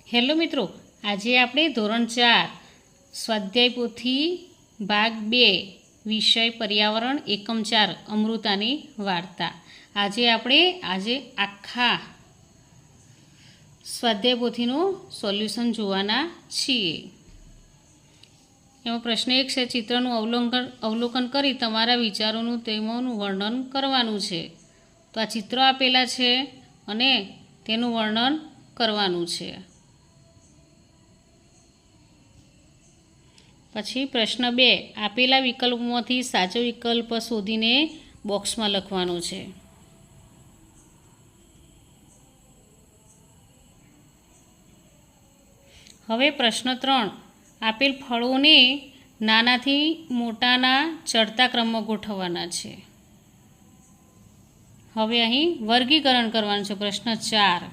Hello મિત્રો, આજે આપણે ધોરણ 4 સ્વાધ્યાય પોથી ભાગ 2 વિષય પર્યાવરણ એકમ 4 અમૃતાની વાર્તા આજે આખા સ્વાધ્યાય પોથીનું સોલ્યુશન જોવાના છીએ। એમાં પ્રશ્ન 1 છે, ચિત્રનું અવલોકન કરી તમારા વિચારોનું તેમાંનું વર્ણન કરવાનું છે। તો આ ચિત્રો આપેલા છે અને તેનું વર્ણન કરવાનું છે। પછી પ્રશ્ન 2, આપેલા વિકલ્પોમાંથી સાચો વિકલ્પ શોધીને બોક્સમાં લખવાનો છે। હવે પ્રશ્ન 3, આપેલ ફળોને નાનાથી મોટાના ચડતા ક્રમમાં ગોઠવવાના છે। હવે અહીં વર્ગીકરણ કરવાનું છે। પ્રશ્ન 4,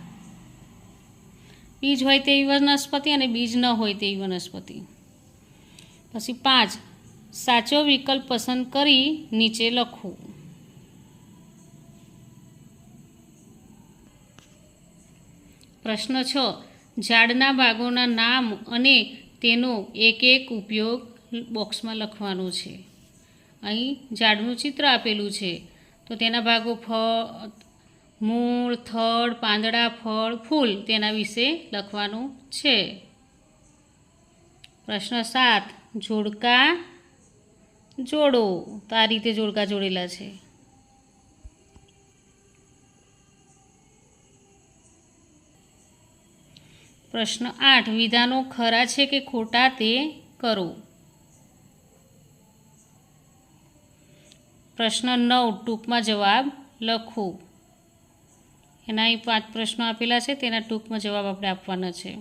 બીજ હોય તેવી વનસ્પતિ અને બીજ ન હોય તેવી વનસ્પતિ। પછી 5, સાચો વિકલ્પ પસંદ કરી નીચે લખવું। પ્રશ્ન 6, ઝાડના ભાગોના નામ અને તેનો એક ઉપયોગ બોક્સમાં લખવાનો છે। અહીં ઝાડનું ચિત્ર આપેલું છે, તો તેના ભાગો મૂળ, થડ, પાંદડા, ફળ, ફૂલ તેના વિશે લખવાનું છે। પ્રશ્ન 7, જોડકા જોડો। તો આ રીતે જોડકા જોડેલા છે। પ્રશ્ન 8, વિધાનો ખરા છે કે ખોટા તે કરો। પ્રશ્ન 9, ટૂંકમાં જવાબ લખો। એના અહીં 5 પ્રશ્નો આપેલા છે, તેના ટૂંકમાં જવાબ આપણે આપવાના છે।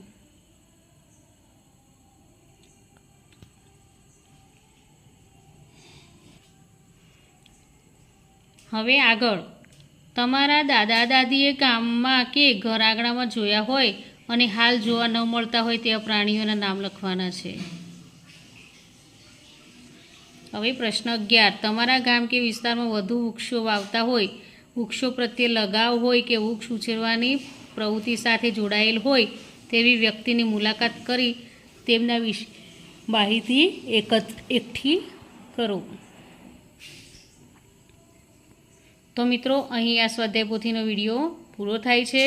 હવે આગળ, તમારા દાદા દાદીએ ગામમાં કે ઘર આંગણામાં જોયા હોય અને હાલ જોવા ન મળતા હોય તેવા પ્રાણીઓના નામ લખવાના છે। હવે પ્રશ્ન 11, તમારા ગામ કે વિસ્તારમાં વધુ વૃક્ષો વાવતા હોય, વૃક્ષો પ્રત્યે લગાવ હોય કે વૃક્ષ ઉછેરવાની પ્રવૃત્તિ સાથે જોડાયેલ હોય તેવી વ્યક્તિની મુલાકાત કરી તેમના વિશે માહિતી એકઠી કરો। તો મિત્રો, અહીં આ સ્વાધ્યાય પોથીનો વિડીયો પૂરો થાય છે।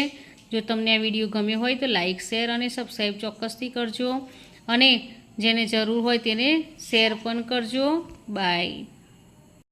જો તમને આ વિડીયો ગમ્યો હોય તો લાઇક, શેર અને સબસ્ક્રાઈબ ચોક્કસથી કરજો અને જેને જરૂર હોય તેને શેર પણ કરજો। બાય।